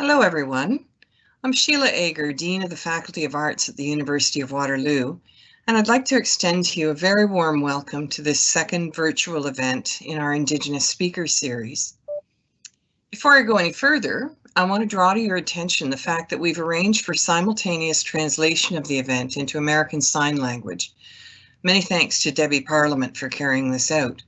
Hello, everyone. I'm Sheila Ager, Dean of the Faculty of Arts at the University of Waterloo, and I'd like to extend to you a very warm welcome to this second virtual event in our Indigenous Speakers series. Before I go any further, I want to draw to your attention the fact that we've arranged for simultaneous translation of the event into American Sign Language. Many thanks to Debbie Parliament for carrying this out.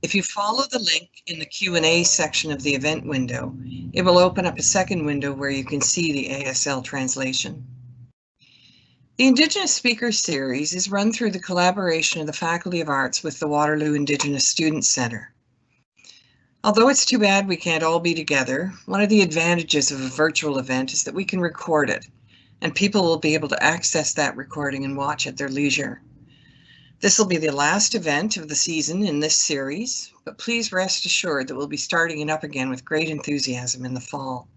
If you follow the link in the Q&A section of the event window, it will open up a second window where you can see the ASL translation. The Indigenous Speakers Series is run through the collaboration of the Faculty of Arts with the Waterloo Indigenous Students Centre. Although it's too bad we can't all be together, one of the advantages of a virtual event is that we can record it, and people will be able to access that recording and watch at their leisure. This will be the last event of the season in this series, but please rest assured that we'll be starting it up again with great enthusiasm in the fall.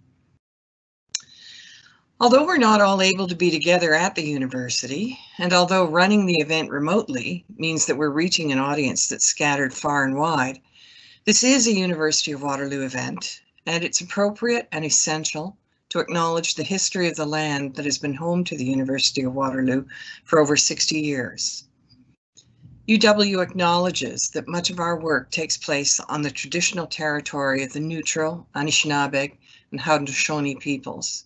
Although we're not all able to be together at the university, and although running the event remotely means that we're reaching an audience that's scattered far and wide, this is a University of Waterloo event, and it's appropriate and essential to acknowledge the history of the land that has been home to the University of Waterloo for over 60 years. UW acknowledges that much of our work takes place on the traditional territory of the Neutral, Anishinaabe, and Haudenosaunee peoples.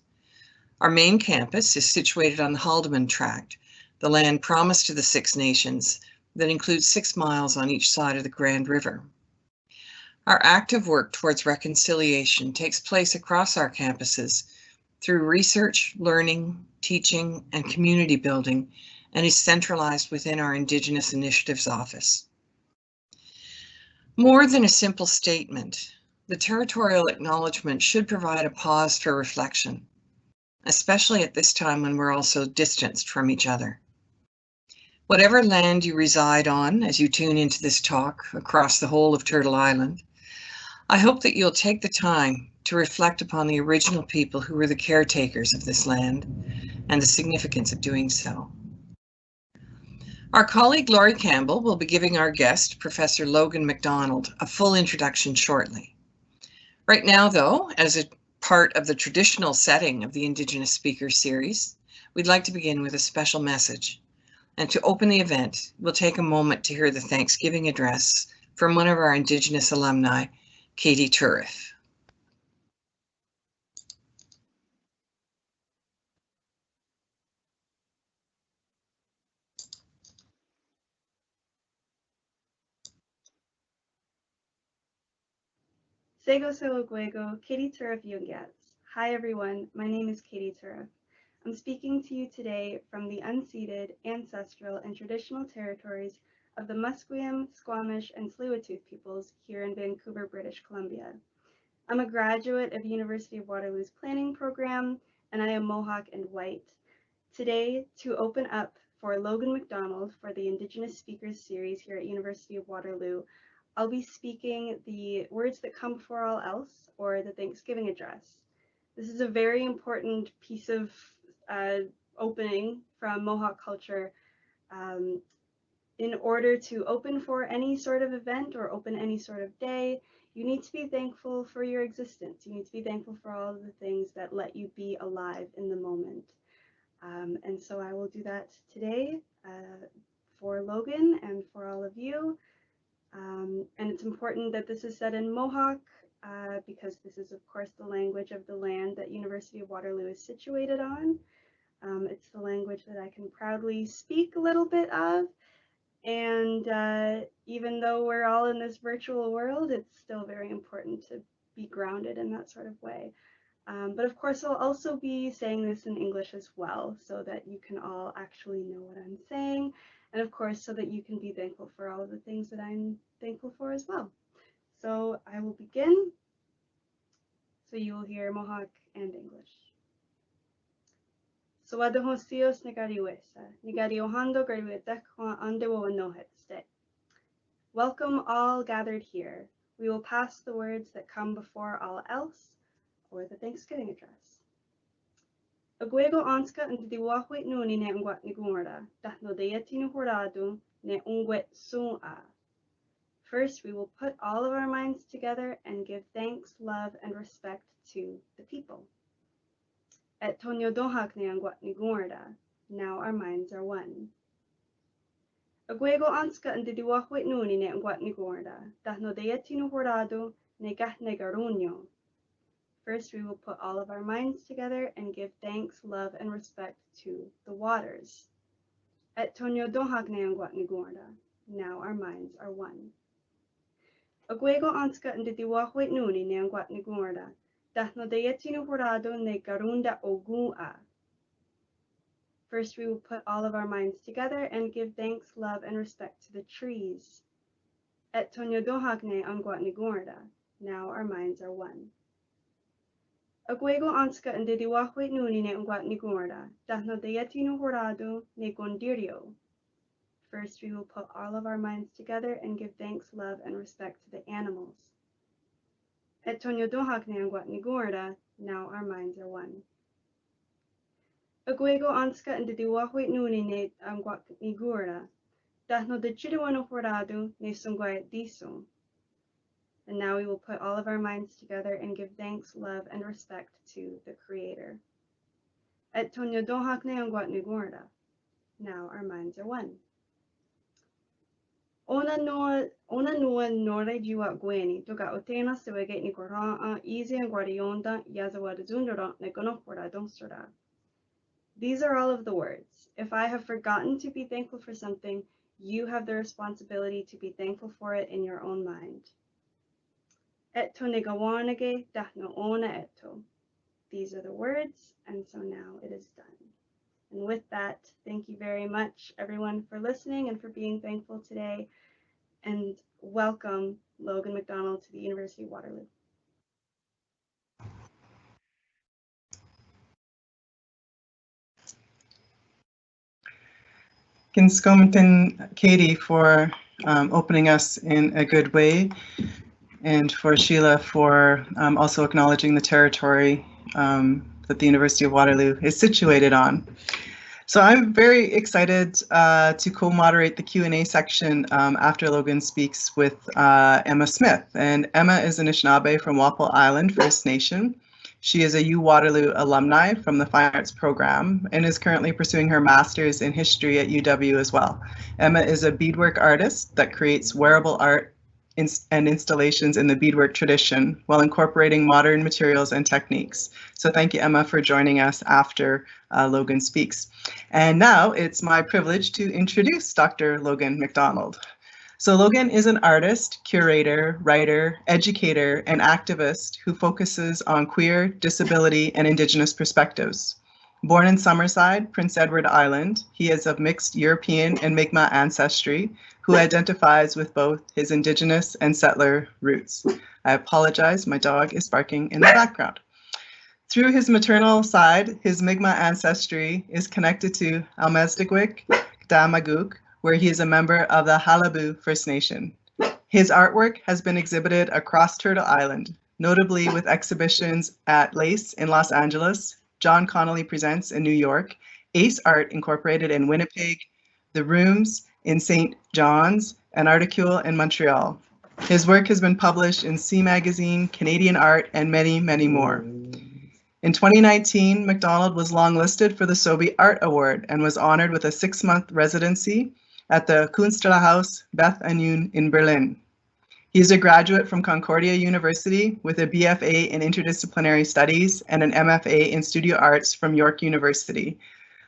Our main campus is situated on the Haldimand Tract, the land promised to the Six Nations that includes 6 miles on each side of the Grand River. Our active work towards reconciliation takes place across our campuses through research, learning, teaching, and community building, and is centralized within our Indigenous Initiatives Office. More than a simple statement, the territorial acknowledgement should provide a pause for reflection, especially at this time when we're also distanced from each other. Whatever land you reside on as you tune into this talk across the whole of Turtle Island, I hope that you'll take the time to reflect upon the original people who were the caretakers of this land and the significance of doing so. Our colleague Laurie Campbell will be giving our guest, Professor Logan MacDonald, a full introduction shortly. Right now, though, as a part of the traditional setting of the Indigenous Speakers Series, we'd like to begin with a special message. And to open the event, we'll take a moment to hear the Thanksgiving address from one of our Indigenous alumni, Katie Turriff. Sego Sewagwego, Katie Turriff Yungats. Hi everyone, my name is Katie Turriff. I'm speaking to you today from the unceded, ancestral, and traditional territories of the Musqueam, Squamish, and Tsleil-Waututh peoples here in Vancouver, British Columbia. I'm a graduate of University of Waterloo's planning program, and I am Mohawk and white. Today, to open up for Logan MacDonald for the Indigenous Speakers Series here at University of Waterloo, I'll be speaking the words that come before all else, or the Thanksgiving address. This is a very important piece of opening from Mohawk culture. In order to open for any sort of event or open any sort of day, you need to be thankful for your existence. You need to be thankful for all of the things that let you be alive in the moment. And so I will do that today for Logan and for all of you. And it's important that this is said in Mohawk because this is, of course, the language of the land that University of Waterloo is situated on. It's the language that I can proudly speak a little bit of. And even though we're all in this virtual world, it's still very important to be grounded in that sort of way. But of course, I'll also be saying this in English as well, so that you can all actually know what I'm saying. And of course, so that you can be thankful for all of the things that I'm thankful for as well. So I will begin. So you will hear Mohawk and English. Sawadahosios nigariwesa, nigariohando gariwetekwa andewo nohetste. Welcome all gathered here. We will pass the words that come before all else, or the Thanksgiving address. Agwego anska and diwahwit nuni ne ngwat nigumorda, dahno deyetinu horadu ne ungwet sun'a. First, we will put all of our minds together and give thanks, love, and respect to the people. Et Tonyo Dohakne Angwat Nigorda. Now our minds are one. Agwego Anska and Didiwahwit Nuni ne Angwat Nigorda. Dahno Deetino Horado ne Gatnegarunyo. First, we will put all of our minds together and give thanks, love, and respect to the waters. Et Tonyo Dohagne Angwat Nigorda. Now our minds are one. Agwego Anska and Didiwahwit Nuni ne Angwat Nigorda. Dahno Deetino Horado ne Garunda Ogua. First, we will put all of our minds together and give thanks, love, and respect to the trees. Et Tonyo Dohagne Angwat Nigorda. Now our minds are one. Agwego Anska and Didiwahwit Nuni ne Angwat Nigorda. Dahno Deetino Horado ne Gondirio. First, we will put all of our minds together and give thanks, love, and respect to the animals. Et Tonyo Dohagne Angwat Nigorda. Now our minds are one. Agwego Anska and Didiwahwit Nuni ne Angwat Nigorda. Dahno de Chiduano Horado ne Sungwai Disum. And now we will put all of our minds together and give thanks, love, and respect to the Creator. Et Tonyo Dohakne Angwat Nigorda. Now our minds are one. Ona noa nore jiwa gweni toga otena sewege ni koraa easy and guardionda yazawada zundora ne gonopora donstora. These are all of the words. If I have forgotten to be thankful for something, you have the responsibility to be thankful for it in your own mind. Et to negawanage dahno ona eto. These are the words, and so now it is done. And with that, thank you very much, everyone, for listening and for being thankful today. And welcome, Logan McDonald, to the University of Waterloo. Kinskominton Katie for opening us in a good way, and for Sheila for also acknowledging the territory that the University of Waterloo is situated on. So I'm very excited to co-moderate the Q&A section after Logan speaks with Emma Smith. And Emma is an Anishinaabe from Walpole Island First Nation. She is a UWaterloo alumni from the Fine Arts program and is currently pursuing her master's in history at UW as well. Emma is a beadwork artist that creates wearable art and installations in the beadwork tradition while incorporating modern materials and techniques. So thank you, Emma, for joining us after Logan speaks. And now it's my privilege to introduce Dr. Logan McDonald. So Logan is an artist, curator, writer, educator, and activist who focuses on queer, disability, and Indigenous perspectives. Born in Summerside, Prince Edward Island, he is of mixed European and Mi'kmaq ancestry, who identifies with both his Indigenous and settler roots. I apologize, my dog is barking in the background. Through his maternal side, his Mi'kmaq ancestry is connected to Almezdigwik, Damaguk, where he is a member of the Halabu First Nation. His artwork has been exhibited across Turtle Island, notably with exhibitions at Lace in Los Angeles, John Connolly Presents in New York, Ace Art Incorporated in Winnipeg, The Rooms in St. John's, and Articule in Montreal. His work has been published in C Magazine, Canadian Art, and many, many more. In 2019, McDonald was longlisted for the Sobey Art Award and was honored with a 6-month residency at the Kunstlerhaus Beth Annun in Berlin. He is a graduate from Concordia University with a BFA in Interdisciplinary Studies and an MFA in Studio Arts from York University.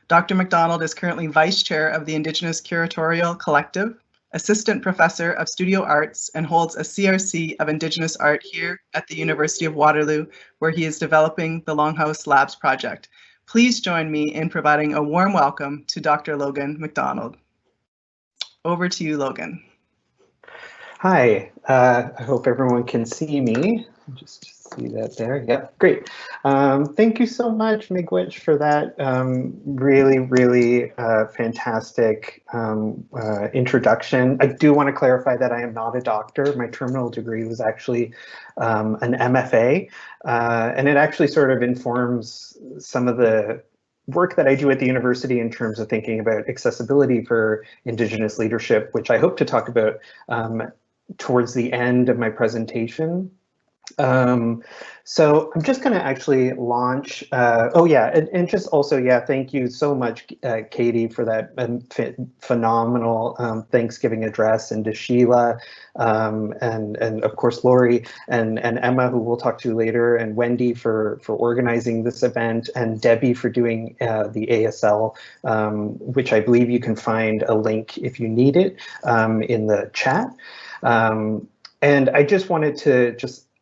Dr. McDonald is currently Vice Chair of the Indigenous Curatorial Collective, Assistant Professor of Studio Arts, and holds a CRC of Indigenous Art here at the University of Waterloo, where he is developing the Longhouse Labs project. Please join me in providing a warm welcome to Dr. Logan McDonald. Over to you, Logan. Hi, I hope everyone can see me. Just see that there. Yeah, great. Thank you so much, Miigwech, for that really fantastic introduction. I do want to clarify that I am not a doctor. My terminal degree was actually an MFA, and it actually sort of informs some of the work that I do at the university in terms of thinking about accessibility for Indigenous leadership, which I hope to talk about towards the end of my presentation. So I'm just going to actually launch. Oh yeah, and just also, yeah, thank you so much, Katie, for that phenomenal Thanksgiving address, and to Sheila, and of course Lori and Emma, who we'll talk to later, and Wendy for organizing this event, and Debbie for doing the ASL, which I believe you can find a link if you need it in the chat. And I just wanted to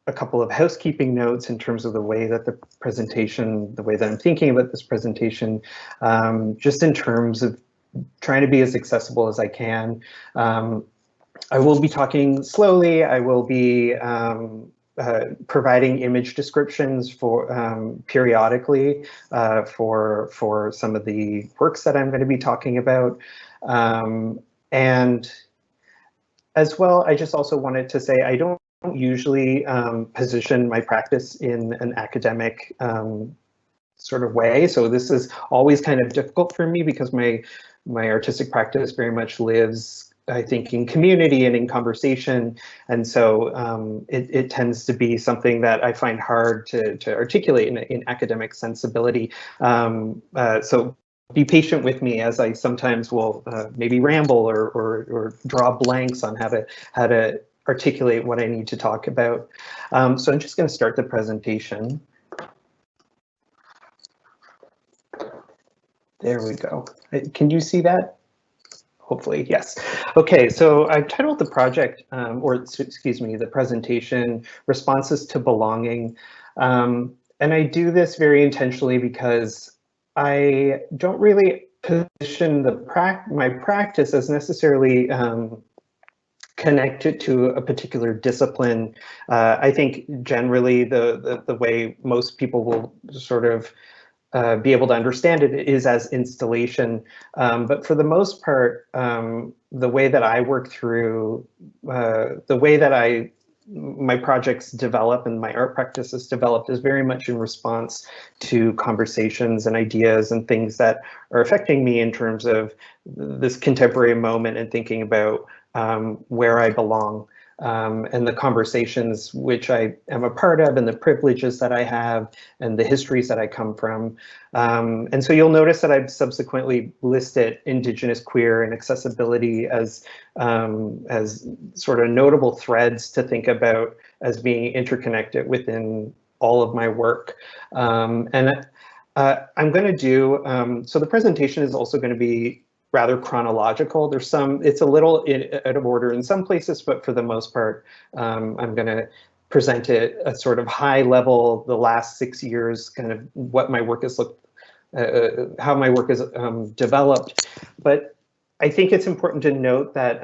a couple of housekeeping notes in terms of the way that the way that I'm thinking about this presentation, just in terms of trying to be as accessible as I can. I will be talking slowly. I will be providing image descriptions for periodically for some of the works that I'm going to be talking about. And as well, I just also wanted to say I don't usually position my practice in an academic sort of way. So this is always kind of difficult for me because my artistic practice very much lives, I think, in community and in conversation. And so it tends to be something that I find hard to articulate in academic sensibility. So be patient with me as I sometimes will maybe ramble or draw blanks on how to articulate what I need to talk about. So I'm just going to start the presentation. There we go. Can you see that? Hopefully, yes. Okay, so I've titled the project, or excuse me, the presentation, Responses to Belonging. And I do this very intentionally because I don't really position my practice as necessarily connected to a particular discipline. I think generally the way most people will sort of be able to understand it is as installation. But for the most part, the way that I work through, the way that my projects develop and my art practice is developed is very much in response to conversations and ideas and things that are affecting me in terms of this contemporary moment and thinking about where I belong, and the conversations which I am a part of, and the privileges that I have, and the histories that I come from. And so you'll notice that I've subsequently listed Indigenous, queer, and accessibility as sort of notable threads to think about as being interconnected within all of my work. I'm going to do, so the presentation is also going to be rather chronological. It's a little out of order in some places, but for the most part, I'm going to present it a sort of high level, the last 6 years, kind of what my work has how my work is developed. But I think it's important to note that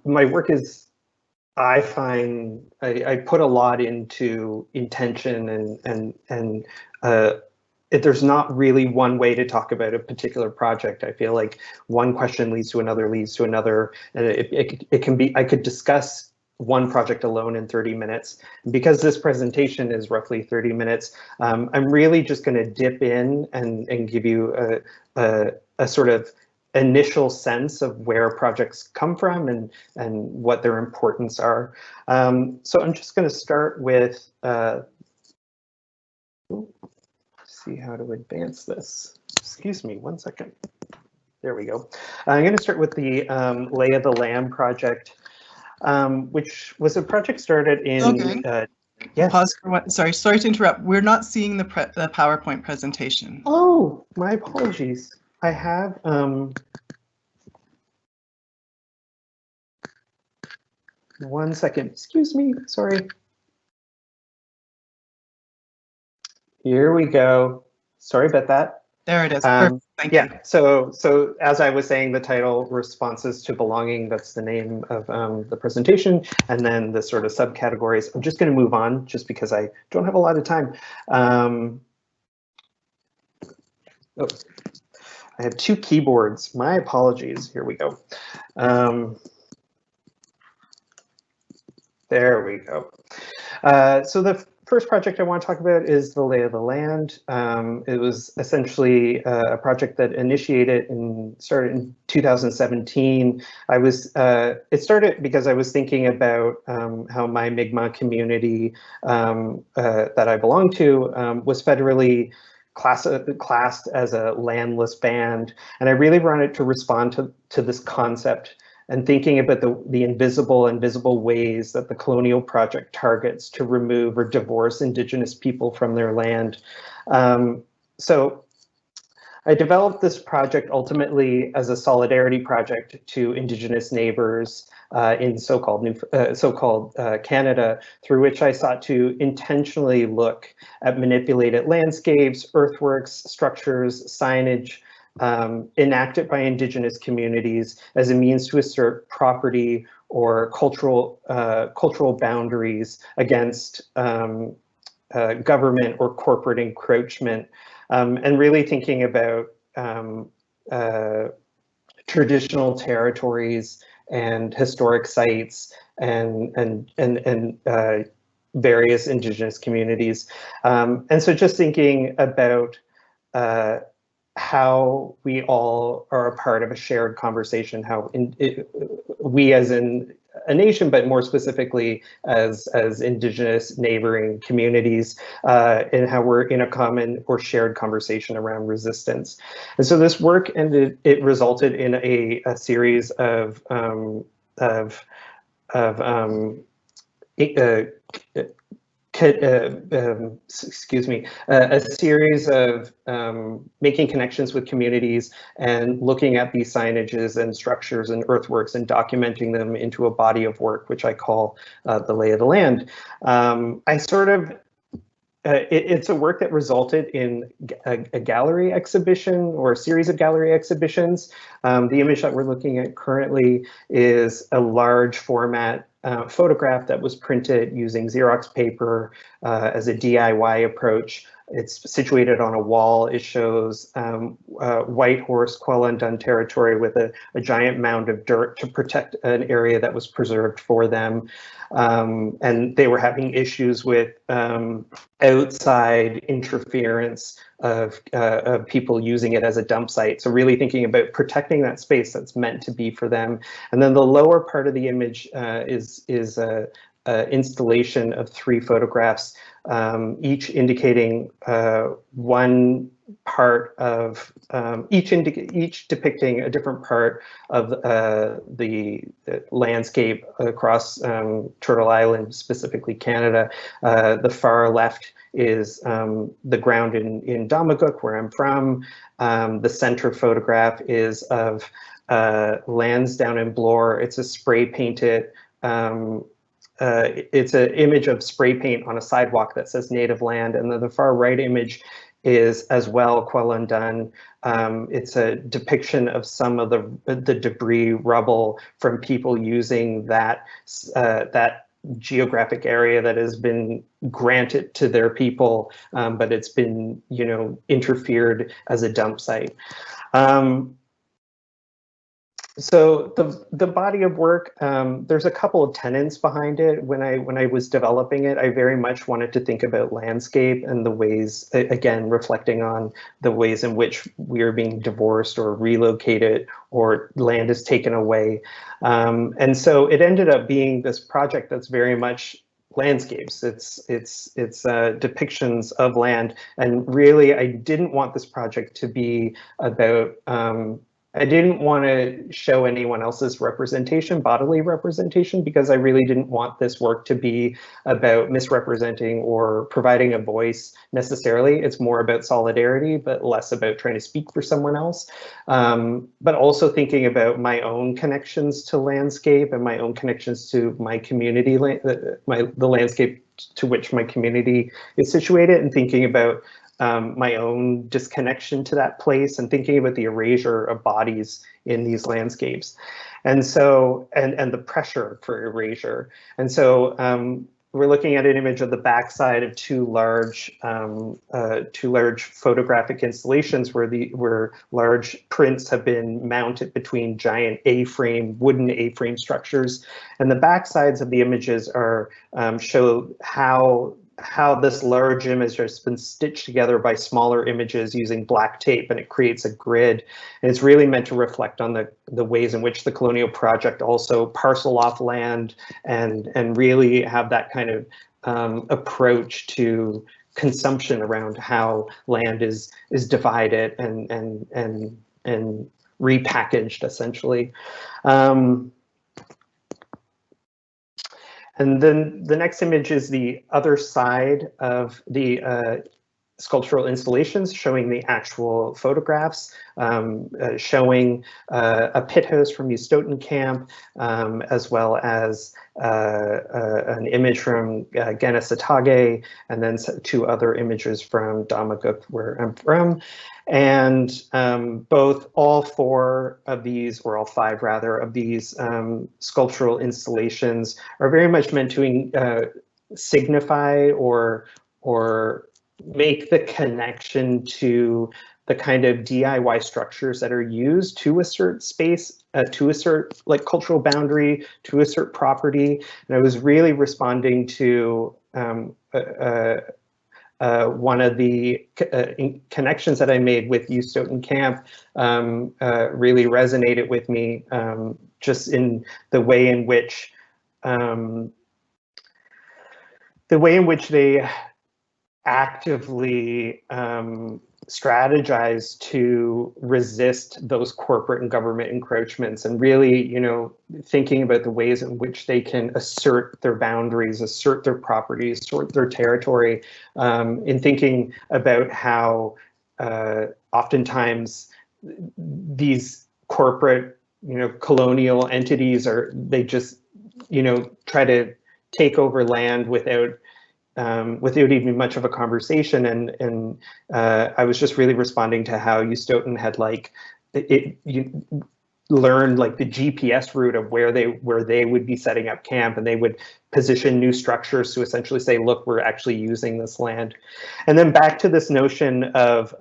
my work is, I find, I put a lot into intention and there's not really one way to talk about a particular project. I feel like one question leads to another, and it can be, I could discuss one project alone in 30 minutes. Because this presentation is roughly 30 minutes, I'm really just going to dip in and give you a sort of initial sense of where projects come from and what their importance are. So I'm just going to start with see how to advance this. Excuse me, 1 second. There we go. I'm going to start with the Lay of the Land project, which was a project started in. Okay. Yes. Pause for what? Sorry to interrupt. We're not seeing the PowerPoint presentation. Oh, my apologies. I have. 1 second. Excuse me. Sorry. Here we go. Sorry about that. There it is. Perfect. Thank you. So as I was saying, the title, Responses to Belonging, that's the name of the presentation, and then the sort of subcategories. I'm just going to move on just because I don't have a lot of time. Oh, I have 2 keyboards. My apologies. Here we go. There we go. So the first project I want to talk about is the Lay of the Land. It was essentially a project that started in 2017. It started because I was thinking about how my Mi'kmaq community that I belong to was federally classed as a landless band, and I really wanted to respond to this concept and thinking about the invisible and visible ways that the colonial project targets to remove or divorce Indigenous people from their land. So I developed this project ultimately as a solidarity project to Indigenous neighbors in so-called Canada, through which I sought to intentionally look at manipulated landscapes, earthworks, structures, signage, enacted by Indigenous communities as a means to assert property or cultural boundaries against government or corporate encroachment, and really thinking about traditional territories and historic sites and various Indigenous communities, and so just thinking about how we all are a part of a shared conversation, how we as in a nation, but more specifically as Indigenous neighboring communities, and how we're in a common or shared conversation around resistance. And so this work it resulted in a series of a series of making connections with communities and looking at these signages and structures and earthworks and documenting them into a body of work, which I call the Lay of the Land. It's a work that resulted in a gallery exhibition or a series of gallery exhibitions. The image that we're looking at currently is a large format photograph that was printed using Xerox paper as a DIY approach. It's situated on a wall. It shows Whitehorse, Kwalundun territory with a giant mound of dirt to protect an area that was preserved for them. And they were having issues with outside interference of people using it as a dump site. So really thinking about protecting that space that's meant to be for them. And then the lower part of the image is a installation of 3 photographs, each indicating one part of each depicting a different part of the landscape across Turtle Island, specifically Canada. The far left is the ground in Damaguk, where I'm from. The center photograph is of Lansdowne in Bloor. It's a spray painted it's an image of spray paint on a sidewalk that says native land, and then the far right image is as well Kwalundun. It's a depiction of some of the debris rubble from people using that geographic area that has been granted to their people, but it's been, interfered as a dump site. So the body of work, there's a couple of tenets behind it. When I was developing it, I very much wanted to think about landscape and the ways, again, reflecting on the ways in which we are being divorced or relocated or land is taken away. And so it ended up being this project that's very much landscapes. It's depictions of land. And really, I didn't want this project to be about I didn't want to show anyone else's representation, bodily representation, because I really didn't want this work to be about misrepresenting or providing a voice necessarily. It's more about solidarity, but less about trying to speak for someone else. But also thinking about my own connections to landscape and my own connections to my community, the landscape to which my community is situated, and thinking about my own disconnection to that place and thinking about the erasure of bodies in these landscapes. And so, and the pressure for erasure. And so we're looking at an image of the backside of two large photographic installations where large prints have been mounted between giant wooden A-frame structures. And the backsides of the images show how how this large image has been stitched together by smaller images using black tape, and it creates a grid. And it's really meant to reflect on the ways in which the colonial project also parcel off land and really have that kind of approach to consumption around how land is divided and repackaged, essentially. And then the next image is the other side of the sculptural installations, showing the actual photographs, showing a pit house from Ustoughton Camp, as well as an image from Gennesatage, and then two other images from Damaguk, where I'm from. And all four of these, or all five rather, of these sculptural installations are very much meant to signify or make the connection to the kind of DIY structures that are used to assert space, to assert like cultural boundary, to assert property. And I was really responding to one of the connections that I made with Ustoughton Camp really resonated with me, just in the way in which they actively strategize to resist those corporate and government encroachments, and really, you know, thinking about the ways in which they can assert their boundaries, assert their properties, assert their territory, in thinking about how oftentimes these corporate, you know, colonial entities they just, you know, try to take over land without even much of a conversation, and I was just really responding to how Ustoughton had learned like the GPS route of where they would be setting up camp, and they would position new structures to essentially say, look, we're actually using this land. And then back to this notion of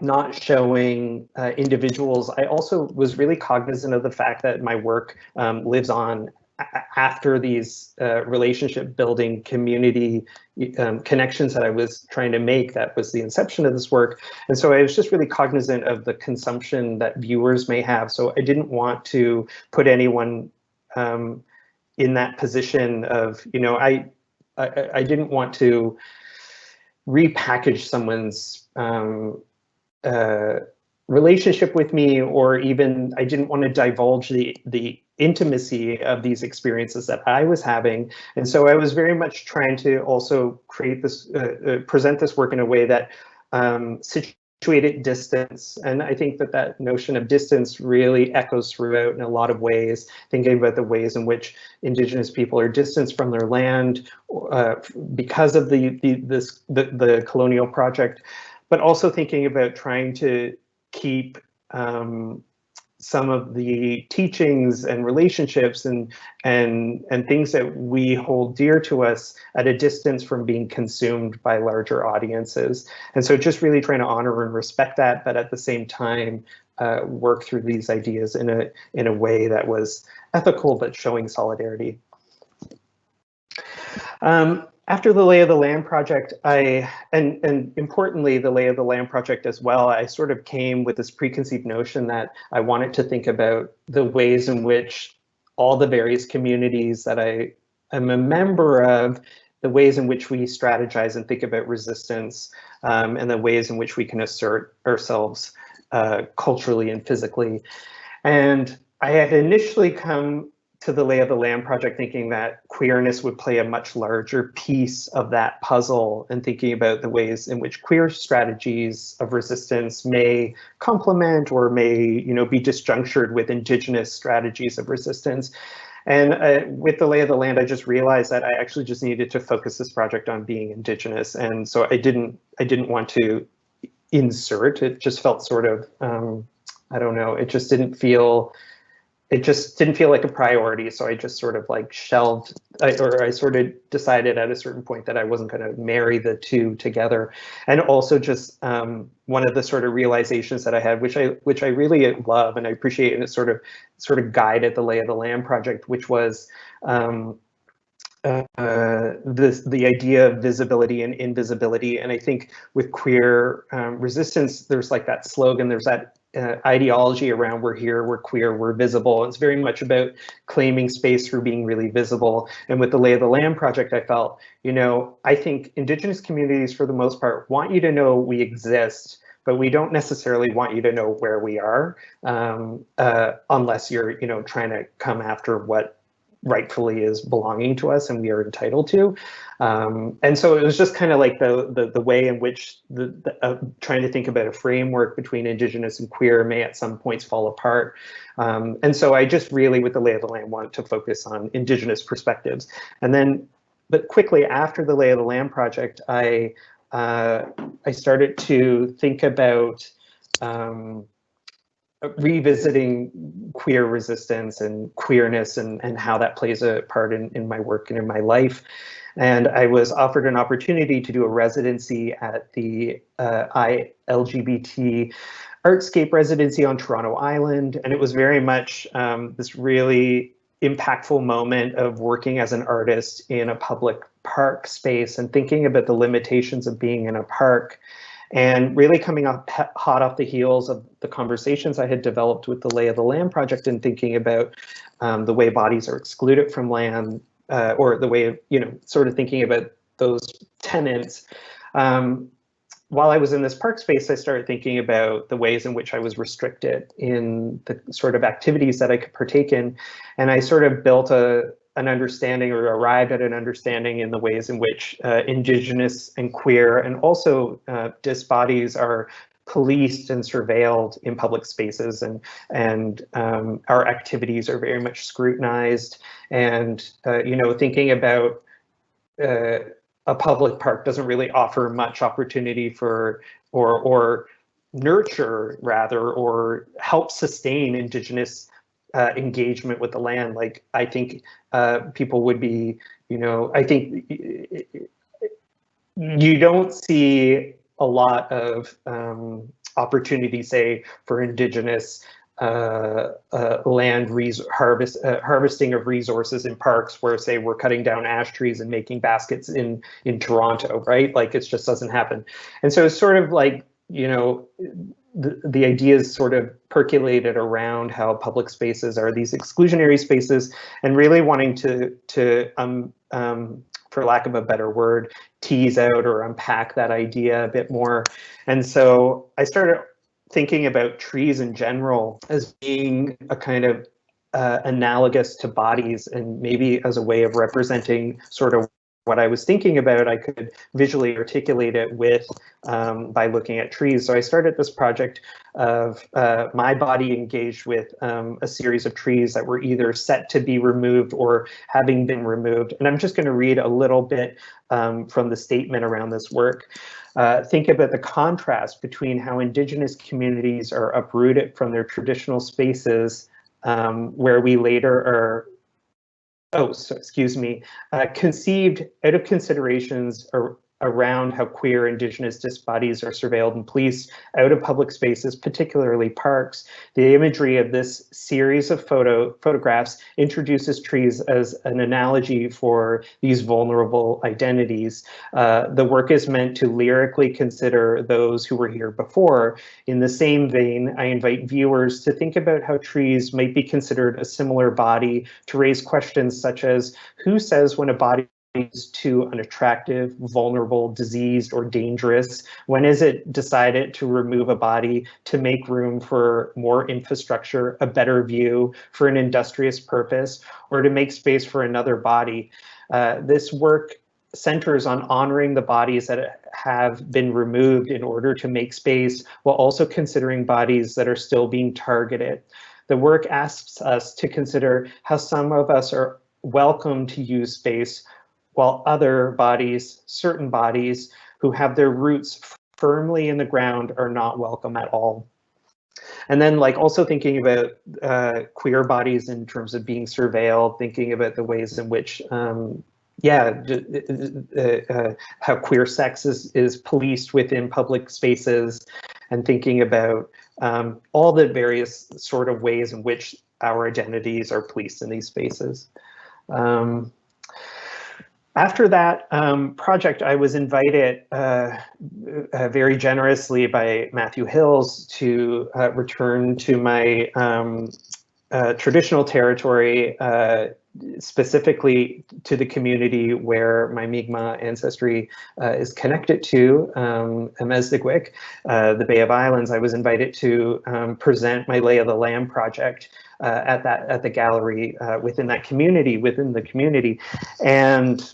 not showing individuals, I also was really cognizant of the fact that my work lives on after these relationship building community connections that I was trying to make. That was the inception of this work. And so I was just really cognizant of the consumption that viewers may have. So I didn't want to put anyone in that position of, you know, I didn't want to repackage someone's relationship with me, or even I didn't want to divulge the intimacy of these experiences that I was having. And so I was very much trying to also create this, present this work in a way that situated distance. And I think that notion of distance really echoes throughout in a lot of ways, thinking about the ways in which Indigenous people are distanced from their land because of the colonial project, but also thinking about trying to keep some of the teachings and relationships and things that we hold dear to us at a distance from being consumed by larger audiences. And so just really trying to honor and respect that, but at the same time work through these ideas in a way that was ethical but showing solidarity. After the Lay of the Land project, and importantly, the Lay of the Land project as well, I sort of came with this preconceived notion that I wanted to think about the ways in which all the various communities that I am a member of, the ways in which we strategize and think about resistance, and the ways in which we can assert ourselves culturally and physically. And I had initially come to the Lay of the Land project thinking that queerness would play a much larger piece of that puzzle, and thinking about the ways in which queer strategies of resistance may complement or may, you know, be disjunctured with Indigenous strategies of resistance. And with the Lay of the Land, I just realized that I actually just needed to focus this project on being Indigenous. And so I didn't want to insert. It just felt sort of, I don't know, it just didn't feel like a priority. So I just sort of like shelved, or I sort of decided at a certain point that I wasn't going to marry the two together. And also just one of the sort of realizations that I had, which I really love and I appreciate, and it sort of guided the Lay of the Land project, which was the idea of visibility and invisibility. And I think with queer resistance, there's like that slogan, there's that ideology around we're here, we're queer, we're visible. It's very much about claiming space through being really visible. And with the Lay of the Land project, I felt, you know, I think Indigenous communities for the most part want you to know we exist, but we don't necessarily want you to know where we are, unless you're, you know, trying to come after what rightfully is belonging to us and we are entitled to. And so it was just kind of like the way in which trying to think about a framework between Indigenous and queer may at some points fall apart. And so I just really, with the Lay of the Land, wanted to focus on Indigenous perspectives. And then, but quickly after the Lay of the Land project, I started to think about revisiting queer resistance and queerness and how that plays a part in my work and in my life. And I was offered an opportunity to do a residency at the ILGBT Artscape residency on Toronto Island. And it was very much this really impactful moment of working as an artist in a public park space and thinking about the limitations of being in a park. And really coming up hot off the heels of the conversations I had developed with the Lay of the Land project and thinking about the way bodies are excluded from land, or the way of, you know, sort of thinking about those tenants. While I was in this park space, I started thinking about the ways in which I was restricted in the sort of activities that I could partake in. And I sort of built an understanding, or arrived at an understanding, in the ways in which Indigenous and queer and also dis bodies are policed and surveilled in public spaces, and our activities are very much scrutinized. And you know, thinking about a public park doesn't really offer much opportunity for or nurture rather, or help sustain Indigenous engagement with the land. Like, I think people would be, you know, I think you don't see a lot of opportunity, say, for Indigenous land harvesting of resources in parks, where, say, we're cutting down ash trees and making baskets in Toronto, right? Like, it just doesn't happen. And so it's sort of like, you know, the ideas sort of percolated around how public spaces are these exclusionary spaces, and really wanting to for lack of a better word, tease out or unpack that idea a bit more. And so I started thinking about trees in general as being a kind of analogous to bodies, and maybe as a way of representing sort of what I was thinking about. I could visually articulate it with by looking at trees. So I started this project of my body engaged with a series of trees that were either set to be removed or having been removed. And I'm just going to read a little bit from the statement around this work. Think about the contrast between how Indigenous communities are uprooted from their traditional spaces, where we later are conceived out of considerations around how queer Indigenous dis bodies are surveilled and policed out of public spaces, particularly parks. The imagery of this series of photographs introduces trees as an analogy for these vulnerable identities. The work is meant to lyrically consider those who were here before. In the same vein, I invite viewers to think about how trees might be considered a similar body, to raise questions such as, who says when a body is too unattractive, vulnerable, diseased, or dangerous? When is it decided to remove a body to make room for more infrastructure, a better view, for an industrious purpose, or to make space for another body? This work centers on honoring the bodies that have been removed in order to make space, while also considering bodies that are still being targeted. The work asks us to consider how some of us are welcome to use space, while other bodies, certain bodies who have their roots firmly in the ground, are not welcome at all. And then, like, also thinking about queer bodies in terms of being surveilled, thinking about the ways in which how queer sex is policed within public spaces, and thinking about all the various sort of ways in which our identities are policed in these spaces. After that project, I was invited very generously by Matthew Hills to return to my traditional territory, specifically to the community where my Mi'kmaq ancestry is connected to, Amesdaquik, the Bay of Islands. I was invited to present my Lay of the Land project at the gallery within the community, and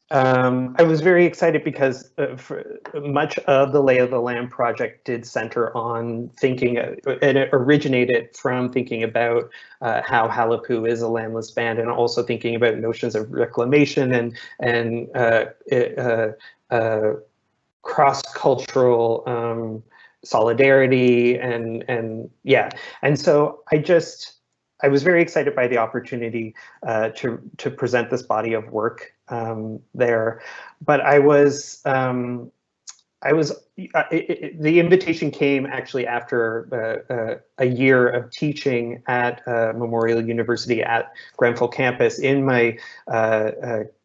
I was very excited because much of the Lay of the Land project did center on thinking, and it originated from thinking about how Halapu is a landless band, and also thinking about notions of reclamation and cross-cultural solidarity, and yeah, and so I was very excited by the opportunity to present this body of work there, but the invitation came actually after a year of teaching at Memorial University at Grenfell campus in my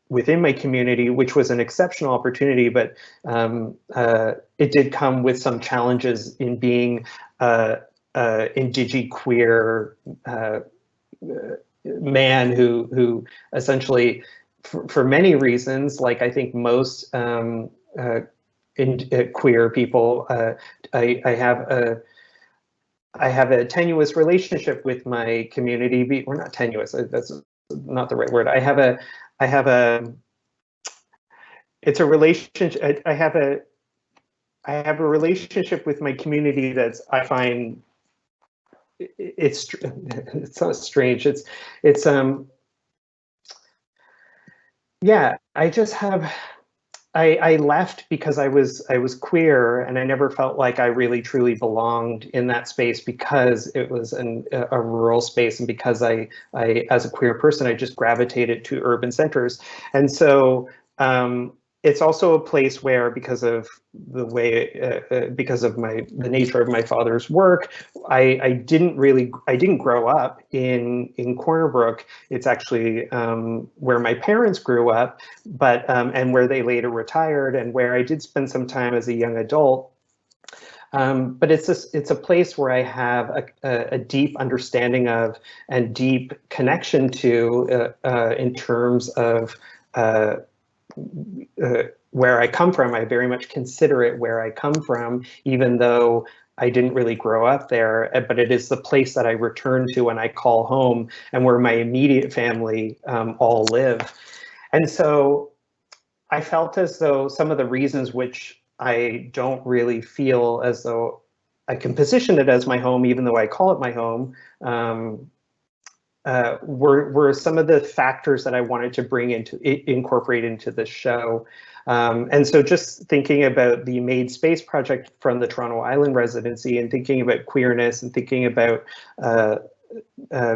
within my community, which was an exceptional opportunity, but it did come with some challenges in being Indigi-queer man who essentially, for many reasons, like I think most queer people, I have a tenuous relationship with my community. We're not tenuous. That's not the right word. It's a relationship. I have a relationship with my community that's, I find, it's not strange. Yeah, I left because I was queer, and I never felt like I really truly belonged in that space because it was a rural space, and because I as a queer person, I just gravitated to urban centers. And so it's also a place where, because of the way, because of the nature of my father's work, I didn't grow up in Corner Brook. It's actually where my parents grew up, but and where they later retired, and where I did spend some time as a young adult. But it's a place where I have a deep understanding of and deep connection to in terms of where I come from. I very much consider it where I come from, even though I didn't really grow up there, but it is the place that I return to when I call home, and where my immediate family all live. And so I felt as though some of the reasons which I don't really feel as though I can position it as my home, even though I call it my home, were some of the factors that I wanted to incorporate into the show. And so just thinking about the Made Space project from the Toronto Island residency, and thinking about queerness, and thinking about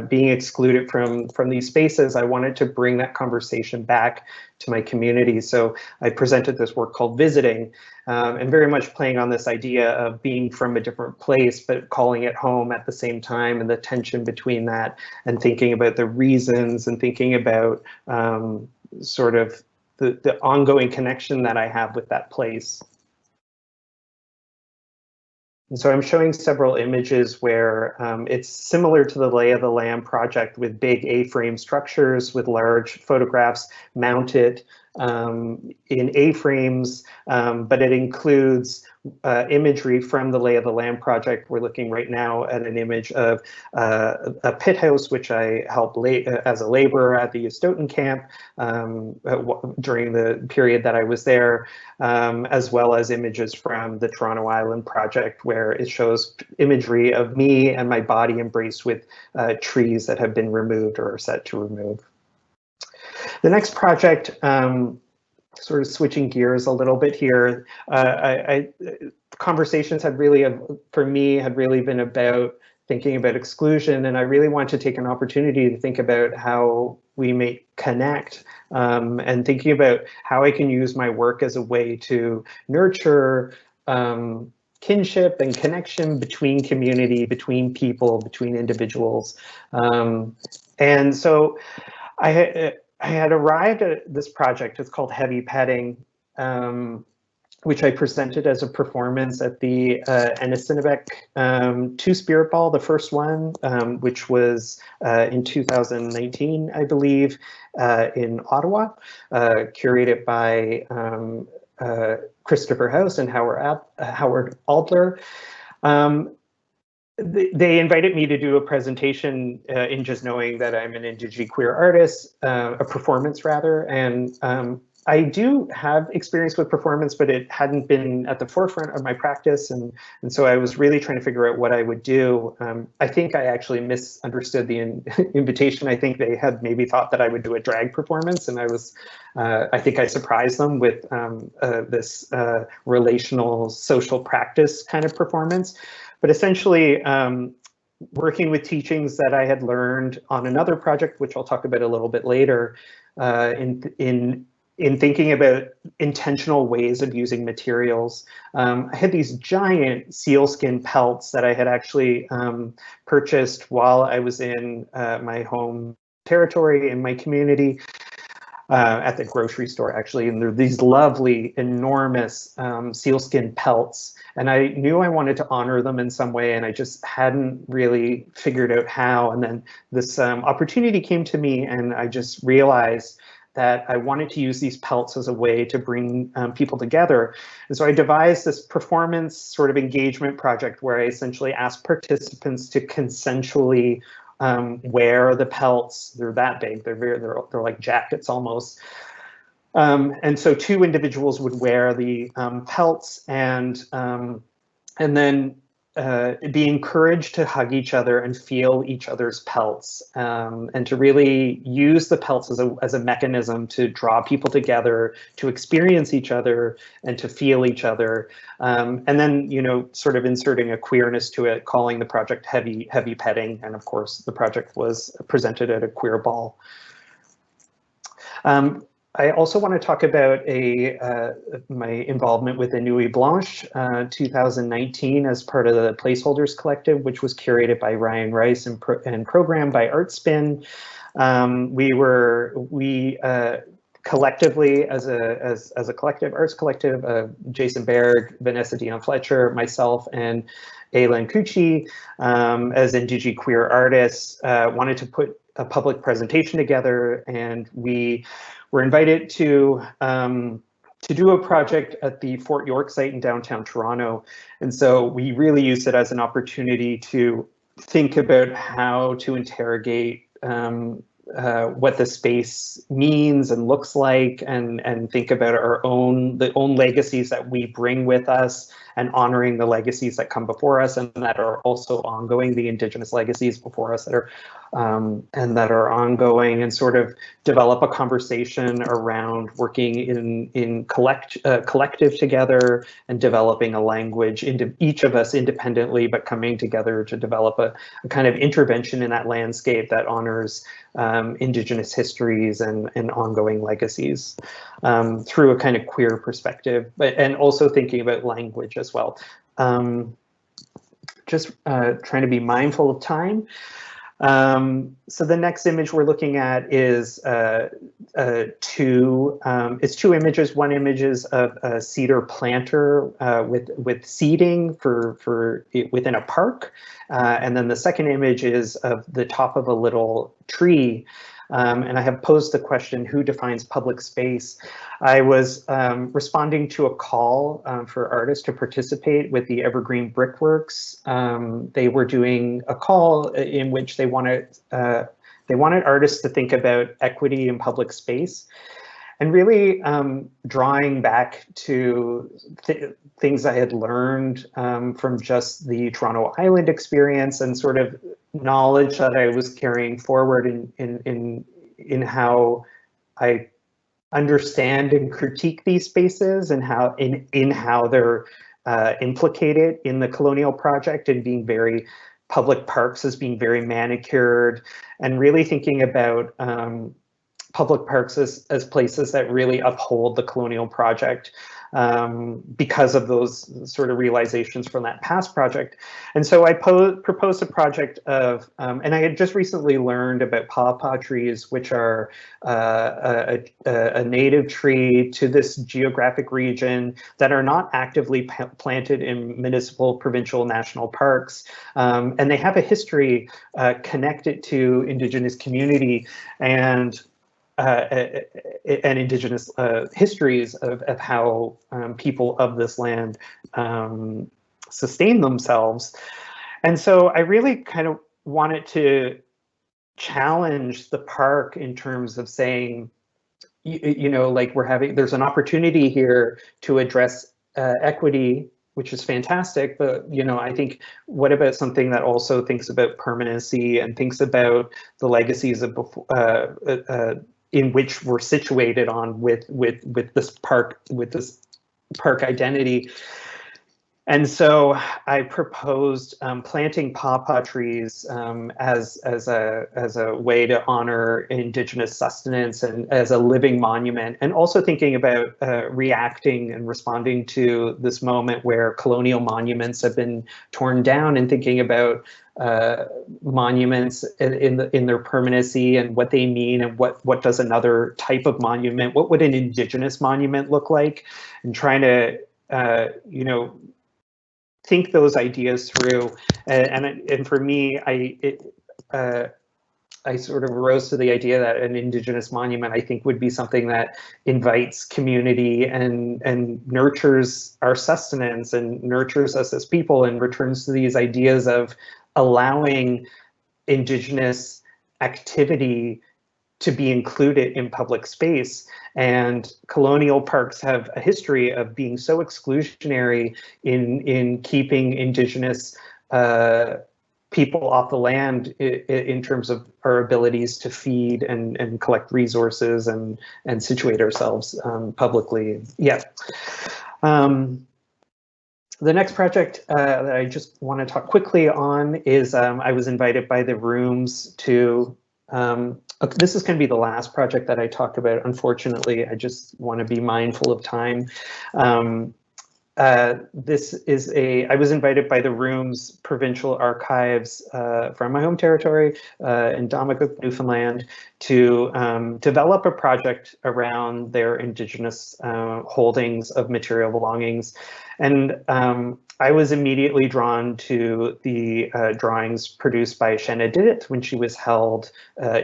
being excluded from these spaces, I wanted to bring that conversation back to my community. So I presented this work called Visiting, and very much playing on this idea of being from a different place, but calling it home at the same time, and the tension between that, and thinking about the reasons, and thinking about sort of the ongoing connection that I have with that place. And so I'm showing several images where it's similar to the Lay of the Land project, with big A-frame structures with large photographs mounted in A-frames, but it includes imagery from the Lay of the Land project. We're looking right now at an image of a pit house, which I helped as a laborer at the Stoughton camp during the period that I was there, as well as images from the Toronto Island project, where it shows imagery of me and my body embraced with trees that have been removed or are set to remove. The next project, sort of switching gears a little bit here, conversations had really, for me, had really been about thinking about exclusion, and I really want to take an opportunity to think about how we may connect, and thinking about how I can use my work as a way to nurture kinship and connection between community, between people, between individuals. And so I had arrived at this project. It's called Heavy Petting, which I presented as a performance at the Enisinabek Two Spirit Ball, the first one, which was in 2019, I believe, in Ottawa, curated by Christopher House and Howard Adler. They invited me to do a presentation in just knowing that I'm an Indigenous queer artist, a performance rather, and I do have experience with performance, but it hadn't been at the forefront of my practice, and so I was really trying to figure out what I would do. I think I actually misunderstood the invitation. I think they had maybe thought that I would do a drag performance, and I think I surprised them with this relational social practice kind of performance. But essentially, working with teachings that I had learned on another project, which I'll talk about a little bit later, in thinking about intentional ways of using materials. I had these giant sealskin pelts that I had actually purchased while I was in my home territory in my community. At the grocery store, actually, and they're these lovely, enormous sealskin pelts. And I knew I wanted to honor them in some way, and I just hadn't really figured out how. And then this opportunity came to me, and I just realized that I wanted to use these pelts as a way to bring people together. And so I devised this performance sort of engagement project where I essentially asked participants to consensually wear the pelts. They're that big. They're like jackets almost. And so two individuals would wear the pelts and then be encouraged to hug each other and feel each other's pelts, and to really use the pelts as a mechanism to draw people together, to experience each other and to feel each other. And then, you know, sort of inserting a queerness to it, calling the project Heavy Petting. And of course, the project was presented at a queer ball. I also want to talk about my involvement with the Nuit Blanche 2019 as part of the Placeholders Collective, which was curated by Ryan Rice and programmed by Artspin. We collectively, as a collective, arts collective, Jason Berg, Vanessa Dion Fletcher, myself, and Aylan Kuchi, as Indigenous queer artists, wanted to put a public presentation together, and we were invited to do a project at the Fort York site in downtown Toronto. And so we really used it as an opportunity to think about how to interrogate what the space means and looks like, and think about the own legacies that we bring with us, and honoring the legacies that come before us and that are also ongoing, the Indigenous legacies before us that are ongoing, and sort of develop a conversation around working in collective together and developing a language into each of us independently, but coming together to develop a kind of intervention in that landscape that honors Indigenous histories and ongoing legacies through a kind of queer perspective, and also thinking about language as well. Just trying to be mindful of time. So the next image we're looking at is two images. One image is of a cedar planter with seeding within a park, and then the second image is of the top of a little tree. And I have posed the question, who defines public space? I was responding to a call for artists to participate with the Evergreen Brickworks. They were doing a call in which they wanted artists to think about equity in public space, and really drawing back to things I had learned from just the Toronto Island experience, and sort of knowledge that I was carrying forward in how I understand and critique these spaces, and how how they're implicated in the colonial project, and being very public parks as being very manicured, and really thinking about public parks as places that really uphold the colonial project. because of those sort of realizations from that past project. And so I proposed a project of, and I had just recently learned about pawpaw trees, which are a native tree to this geographic region that are not actively planted in municipal, provincial, national parks. And they have a history connected to Indigenous community and Indigenous histories of how people of this land sustain themselves. And so I really kind of wanted to challenge the park in terms of saying, you know, like there's an opportunity here to address equity, which is fantastic, but you know, I think what about something that also thinks about permanency and thinks about the legacies of in which we're situated on with this park identity. And so I proposed planting pawpaw trees as a way to honor Indigenous sustenance and as a living monument, and also thinking about reacting and responding to this moment where colonial monuments have been torn down, and thinking about monuments in their permanency and what they mean, and what does another type of monument, what would an Indigenous monument look like, and trying to you know, think those ideas through. And for me, I sort of rose to the idea that an Indigenous monument, I think, would be something that invites community and nurtures our sustenance and nurtures us as people, and returns to these ideas of allowing Indigenous activity to be included in public space. And colonial parks have a history of being so exclusionary in keeping Indigenous people off the land in terms of our abilities to feed and collect resources and situate ourselves publicly. Yeah. The next project that I just want to talk quickly on is I was invited by the Rooms to this is going to be the last project that I talk about. Unfortunately, I just want to be mindful of time. This is I was invited by the Rooms Provincial Archives from my home territory in Domagook, Newfoundland, to develop a project around their Indigenous holdings of material belongings. And I was immediately drawn to the drawings produced by Shanna Didit when she was held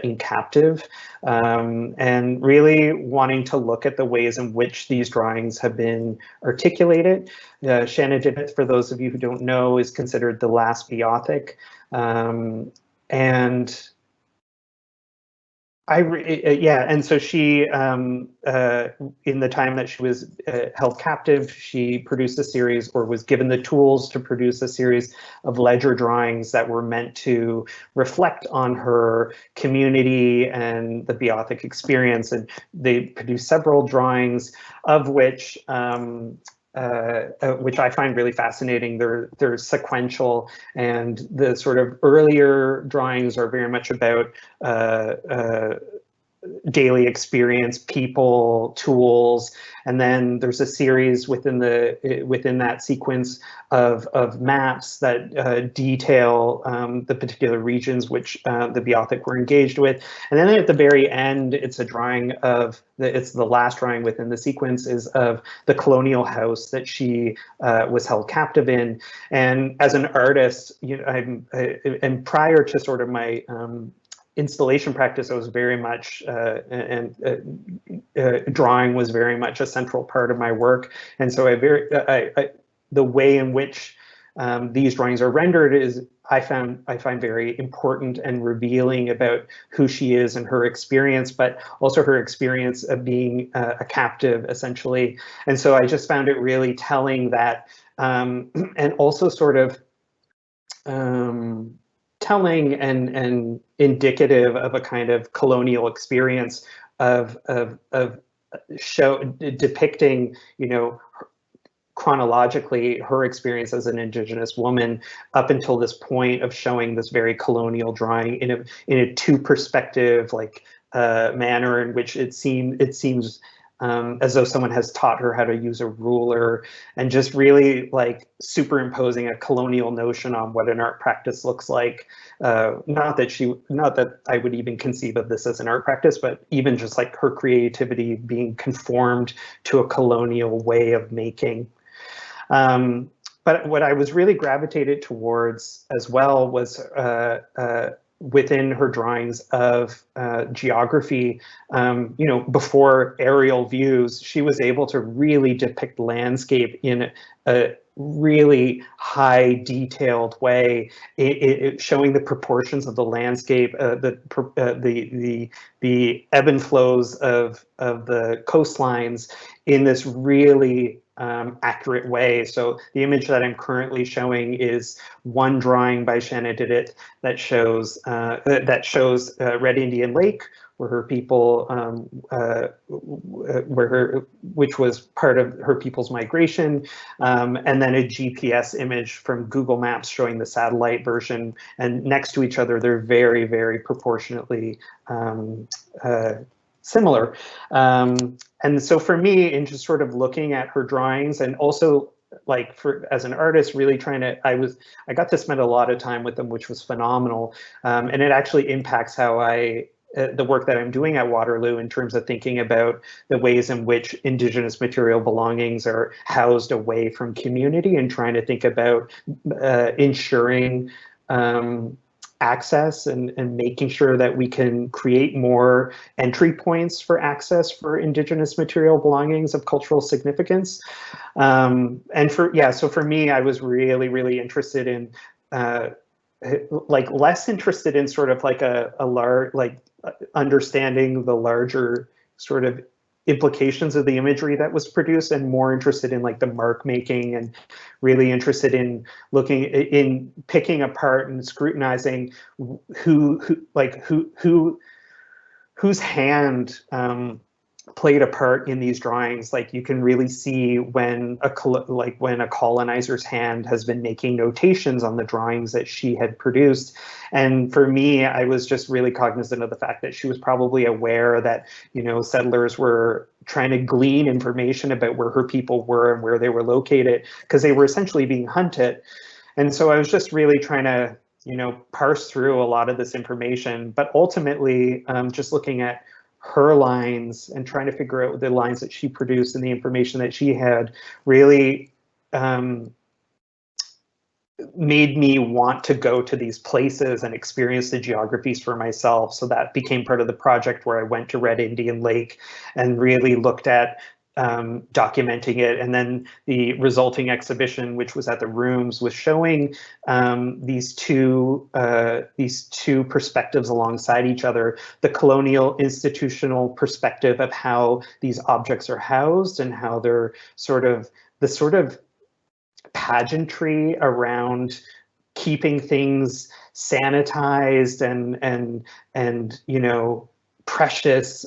in captive, and really wanting to look at the ways in which these drawings have been articulated. Shanna Didit, for those of you who don't know, is considered the last Beothuk, and and so she, in the time that she was held captive, she produced a series, or was given the tools to produce a series of ledger drawings that were meant to reflect on her community and the Beothuk experience. And they produced several drawings, of which I find really fascinating. They're sequential, and the sort of earlier drawings are very much about daily experience, people, tools, and then there's a series within that sequence of maps that detail the particular regions which the Beothuk were engaged with. And then at the very end, it's a drawing of it's the last drawing within the sequence is of the colonial house that she was held captive in. And as an artist, you know, and prior to sort of my installation practice, I was very much, drawing was very much a central part of my work. And so the way in which these drawings are rendered is, I find very important and revealing about who she is and her experience, but also her experience of being a captive, essentially. And so I just found it really telling that, and also sort of telling and indicative of a kind of colonial experience of depicting, you know, chronologically her experience as an Indigenous woman up until this point, of showing this very colonial drawing in a two perspective, like manner in which it seems as though someone has taught her how to use a ruler, and just really like superimposing a colonial notion on what an art practice looks like. Not that I would even conceive of this as an art practice, but even just like her creativity being conformed to a colonial way of making. But what I was really gravitated towards as well was within her drawings of geography, before aerial views, she was able to really depict landscape in a really high detailed way, showing the proportions of the landscape, the ebb and flows of the coastlines in this really accurate way. So the image that I'm currently showing is one drawing by Shanna Didit that shows Red Indian Lake, where her people, which was part of her people's migration, and then a GPS image from Google Maps showing the satellite version. And next to each other, they're very, very proportionately similar. And so for me, in just sort of looking at her drawings, and also like as an artist, really trying to, I got to spend a lot of time with them, which was phenomenal. And it actually impacts how the work that I'm doing at Waterloo in terms of thinking about the ways in which Indigenous material belongings are housed away from community, and trying to think about ensuring access and making sure that we can create more entry points for access for Indigenous material belongings of cultural significance. So for me, I was really, really interested in less interested in sort of like a large, understanding the larger sort of implications of the imagery that was produced, and more interested in like the mark making, and really interested in picking apart and scrutinizing whose hand played a part in these drawings. Like you can really see when a colonizer's hand has been making notations on the drawings that she had produced. And for me, I was just really cognizant of the fact that she was probably aware that, settlers were trying to glean information about where her people were and where they were located, because they were essentially being hunted. And so I was just really trying to, parse through a lot of this information, but ultimately just looking at her lines and trying to figure out the lines that she produced and the information that she had really made me want to go to these places and experience the geographies for myself. So that became part of the project, where I went to Red Indian Lake and really looked at documenting it. And then the resulting exhibition, which was at the Rooms, was showing these two perspectives alongside each other: the colonial institutional perspective of how these objects are housed, and how they're the sort of pageantry around keeping things sanitized and precious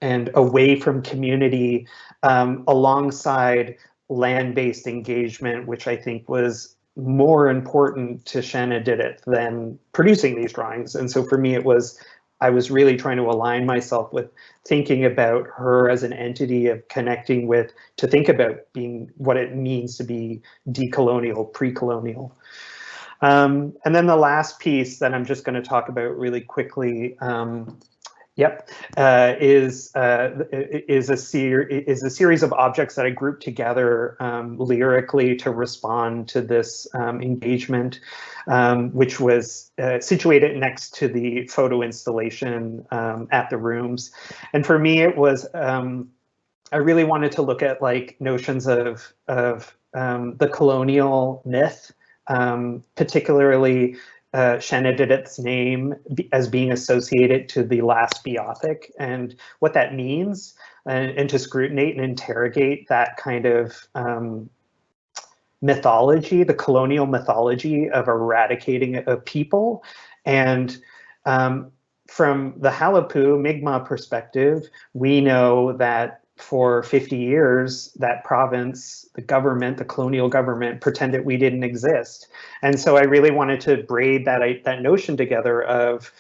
and away from community, alongside land-based engagement, which I think was more important to Shanna Didit than producing these drawings. And so for me, I was really trying to align myself with thinking about her as an entity of connecting with, to think about being what it means to be decolonial, pre-colonial. And then the last piece that I'm just going to talk about really quickly, is a series of objects that I grouped together lyrically to respond to this engagement, which was situated next to the photo installation at the Rooms. And for me, it was I really wanted to look at notions of the colonial myth, particularly Shanna Didit's name as being associated to the last Beothuk, and what that means, and to scrutinate and interrogate that kind of mythology, the colonial mythology of eradicating a people. And from the Halapu Mi'kmaq perspective, we know that for 50 years, that province, the government, the colonial government, pretended we didn't exist. And so I really wanted to braid that notion together of,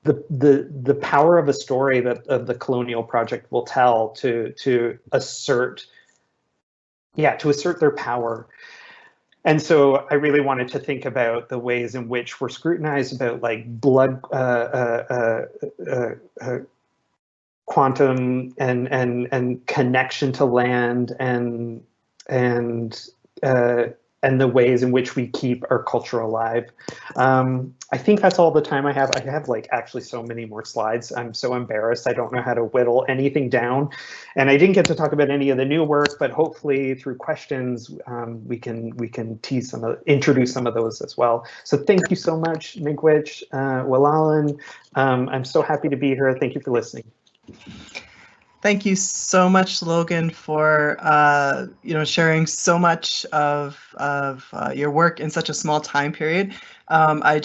the the power of a story that the Colonial Project will tell to assert their power. And so I really wanted to think about the ways in which we're scrutinized about like blood quantum and connection to land and the ways in which we keep our culture alive. I think that's all the time I have. I have like actually so many more slides. I'm so embarrassed. I don't know how to whittle anything down. And I didn't get to talk about any of the new work, but hopefully through questions, we can introduce some of those as well. So thank you so much, Miigwech, Walalan. I'm so happy to be here. Thank you for listening. Thank you so much, Logan, for sharing so much of your work in such a small time period. I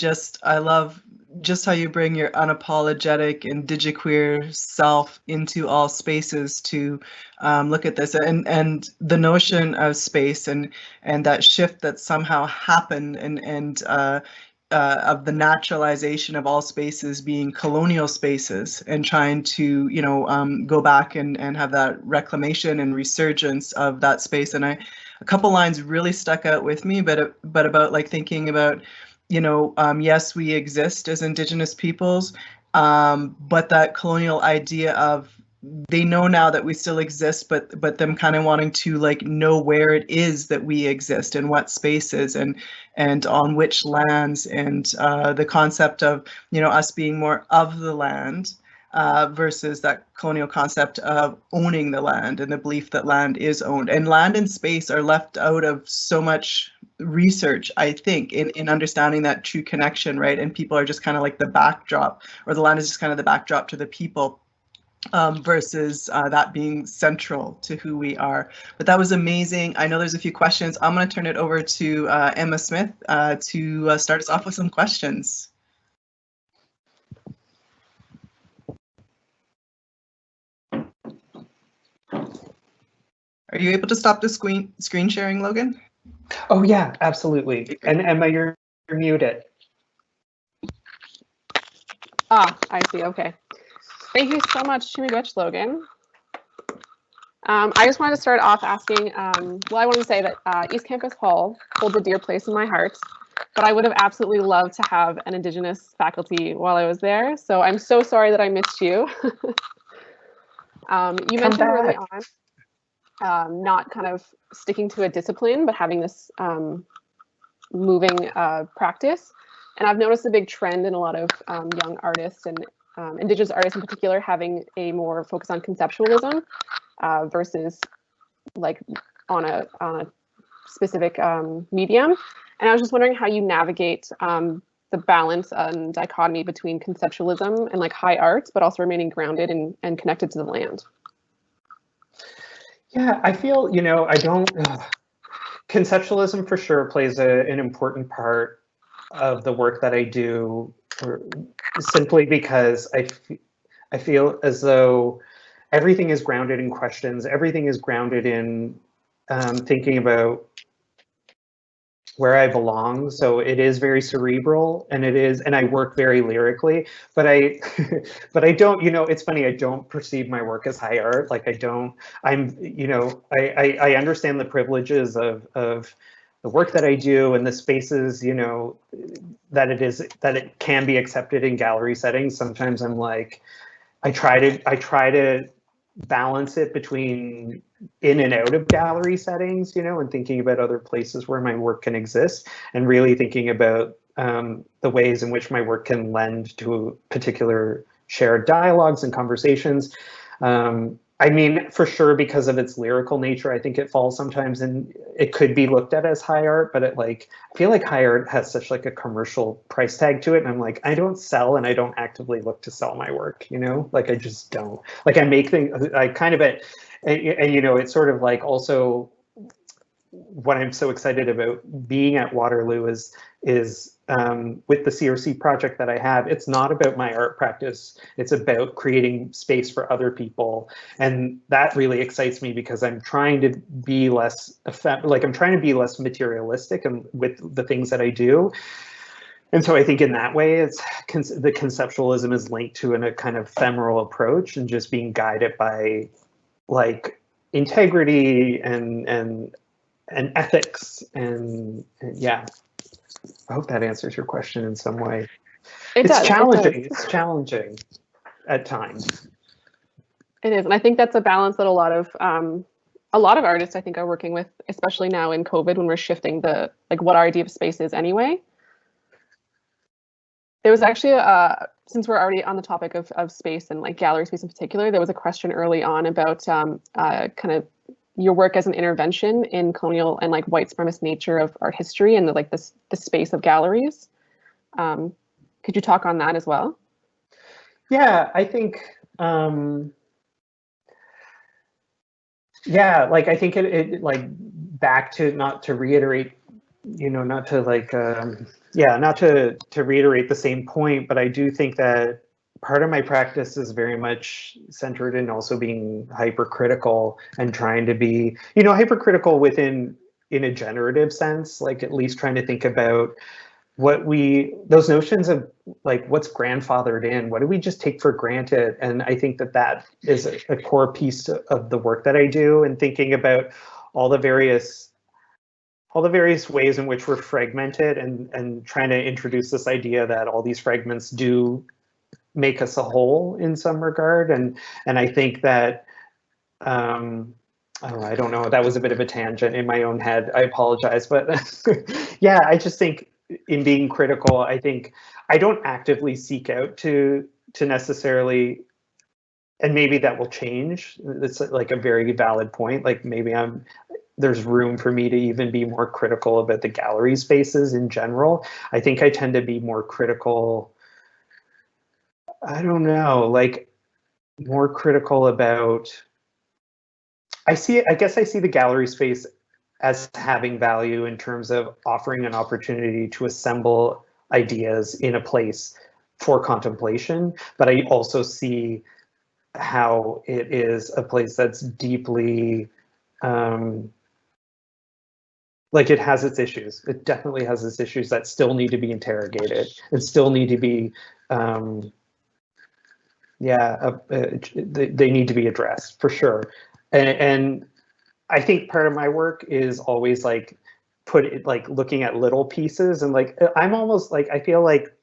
love just how you bring your unapologetic indigiqueer self into all spaces to look at this, and the notion of space and that shift that somehow happened and of the naturalization of all spaces being colonial spaces, and trying to go back and have that reclamation and resurgence of that space. And a couple lines really stuck out with me, but about like thinking about yes, we exist as Indigenous peoples, but that colonial idea of they know now that we still exist, but them kind of wanting to like know where it is that we exist and what spaces and on which lands, and the concept of us being more of the land versus that colonial concept of owning the land and the belief that land is owned. And land and space are left out of so much research, I think, in understanding that true connection, right? And people are just kind of like the backdrop, or the land is just kind of the backdrop to the people. Versus that being central to who we are. But that was amazing. I know there's a few questions. I'm going to turn it over to Emma Smith to start us off with some questions. Are you able to stop the screen sharing, Logan? Oh yeah, absolutely. And Emma, you're muted. Ah, I see. Okay. Thank you so much, Miigwech, Logan. I just wanted to start off asking, well, I want to say that East Campus Hall holds a dear place in my heart, but I would have absolutely loved to have an Indigenous faculty while I was there. So I'm so sorry that I missed you. You mentioned early on not kind of sticking to a discipline, but having this moving practice. And I've noticed a big trend in a lot of young artists and Indigenous artists in particular having a more focus on conceptualism versus like on a specific medium. And I was just wondering how you navigate the balance and dichotomy between conceptualism and like high art, but also remaining grounded and connected to the land. Yeah, I feel, conceptualism for sure plays an important part of the work that I do, simply because I feel as though everything is grounded in questions. Everything is grounded in thinking about where I belong. So it is very cerebral, and I work very lyrically, but I don't, it's funny, I don't perceive my work as high art. Like I understand the privileges of the work that I do and the spaces, that it can be accepted in gallery settings. Sometimes I'm like, I try to balance it between in and out of gallery settings, and thinking about other places where my work can exist, and really thinking about the ways in which my work can lend to particular shared dialogues and conversations. I mean, for sure, because of its lyrical nature, I think it falls sometimes, and it could be looked at as high art, but I feel like high art has such like a commercial price tag to it. And I'm like, I don't sell, and I don't actively look to sell my work, like I just don't. Like I make things, I kind of, and it's sort of like also what I'm so excited about being at Waterloo is with the CRC project that I have, it's not about my art practice. It's about creating space for other people. And that really excites me because I'm trying to be less materialistic and with the things that I do. And so I think in that way, it's the conceptualism is linked to a kind of ephemeral approach and just being guided by like integrity and ethics and yeah. I hope that answers your question in some way. It's challenging. It's challenging at times. It is, and I think that's a balance that a lot of artists I think are working with, especially now in COVID when we're shifting the what our idea of space is anyway. There was actually since we're already on the topic of space and like gallery space in particular, there was a question early on about kind of your work as an intervention in colonial and like white supremacist nature of art history and the space of galleries. Could you talk on that as well? Yeah, I think. Yeah, like I think it like back to not to reiterate, not to like not to reiterate the same point, but I do think that part of my practice is very much centered in also being hypercritical and trying to be, hypercritical in a generative sense, like at least trying to think about those notions of like what's grandfathered in, what do we just take for granted? And I think that is a core piece of the work that I do, and thinking about all the various ways in which we're fragmented and trying to introduce this idea that all these fragments do make us a whole in some regard. And I think that, I don't know, that was a bit of a tangent in my own head. I apologize, but yeah, I just think in being critical, I think I don't actively seek out to necessarily, and maybe that will change. It's like a very valid point. Like maybe there's room for me to even be more critical about the gallery spaces in general. I think I tend to be more critical. I don't know, like more critical about, I guess I see the gallery space as having value in terms of offering an opportunity to assemble ideas in a place for contemplation. But I also see how it is a place that's deeply, like it has its issues. It definitely has its issues that still need to be interrogated and still need to be, they need to be addressed for sure. And I think part of my work is always like looking at little pieces, and like I'm almost like, I feel like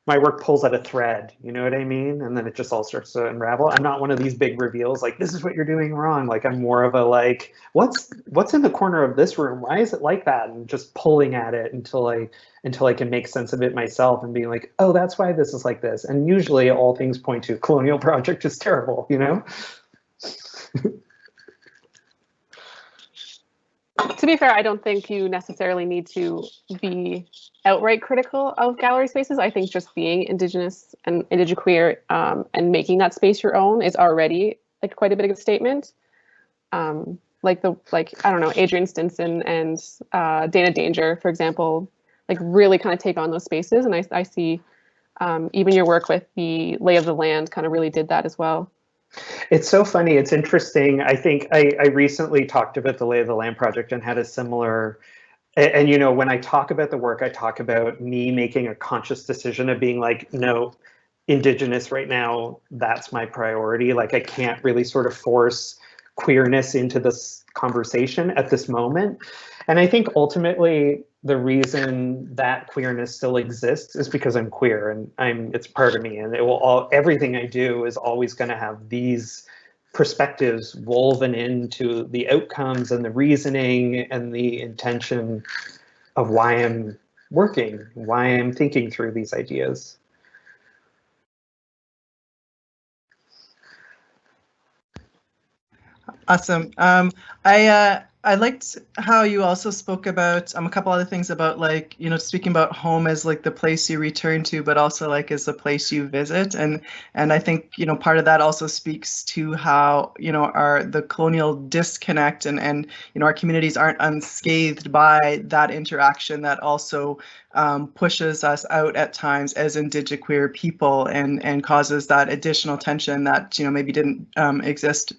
my work pulls at a thread, you know what I mean? And then it just all starts to unravel. I'm not one of these big reveals like this is what you're doing wrong. Like I'm more of a like, what's in the corner of this room? Why is it like that? And just pulling at it until I can make sense of it myself and being like, oh, that's why this is like this. And usually all things point to Colonial Project is terrible, you know? To be fair, I don't think you necessarily need to be outright critical of gallery spaces. I think just being Indigenous and indigiqueer and making that space your own is already like quite a bit of a statement. I don't know, Adrian Stinson and Dana Danger, for example, like really kind of take on those spaces. And I see even your work with the Lay of the Land kind of really did that as well. It's so funny. It's interesting. I think I recently talked about the Lay of the Land project and had a similar, and when I talk about the work, I talk about me making a conscious decision of being like, no, Indigenous right now, that's my priority. Like I can't really sort of force queerness into this conversation at this moment. And I think ultimately the reason that queerness still exists is because I'm queer and it's part of me, and everything I do is always going to have these perspectives woven into the outcomes and the reasoning and the intention of why I'm working, why I'm thinking through these ideas. Awesome. I liked how you also spoke about a couple other things about like, speaking about home as like the place you return to, but also like as the place you visit. And I think, part of that also speaks to how, the colonial disconnect and our communities aren't unscathed by that interaction that also pushes us out at times as indigiqueer people and causes that additional tension that, maybe didn't exist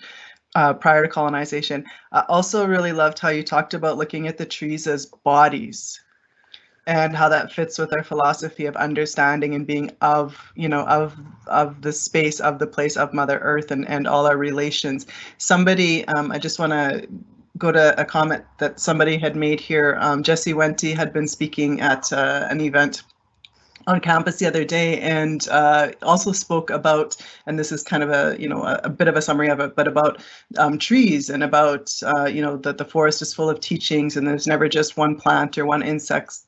prior to colonization. I also really loved how you talked about looking at the trees as bodies. and how that fits with our philosophy of understanding and being of, you know, of the space, of the place, of Mother Earth, and all our relations. Somebody, I just want to go to a comment that somebody had made here. Jesse Wente had been speaking at an event on campus the other day, and also spoke about, and this is kind of a, you know, a bit of a summary of it, but about trees, and about, you know, that the forest is full of teachings, and there's never just one plant or one insect